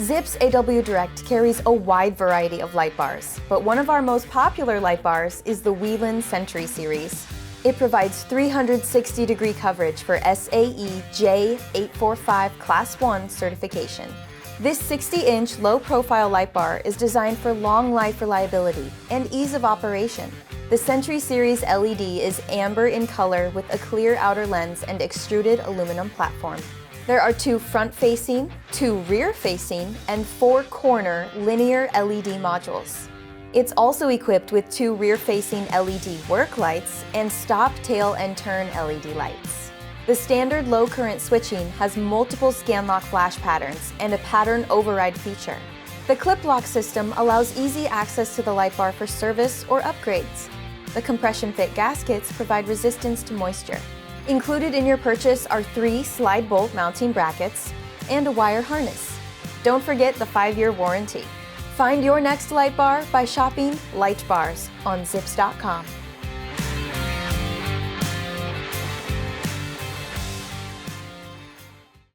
Zips AW Direct carries a wide variety of light bars, but one of our most popular light bars is the Whelen Sentry series. It provides 360-degree coverage for SAE J845 Class 1 certification. This 60-inch low-profile light bar is designed for long life reliability and ease of operation. The Sentry Series LED is amber in color with a clear outer lens and extruded aluminum platform. There are 2 front-facing, 2 rear-facing, and 4 corner linear LED modules. It's also equipped with 2 rear-facing LED work lights and stop, tail, and turn LED lights. The standard low-current switching has multiple scan-lock flash patterns and a pattern override feature. The clip-lock system allows easy access to the light bar for service or upgrades. The compression-fit gaskets provide resistance to moisture. Included in your purchase are 3 slide bolt mounting brackets and a wire harness. Don't forget the 5-year warranty. Find your next light bar by shopping light bars on zips.com.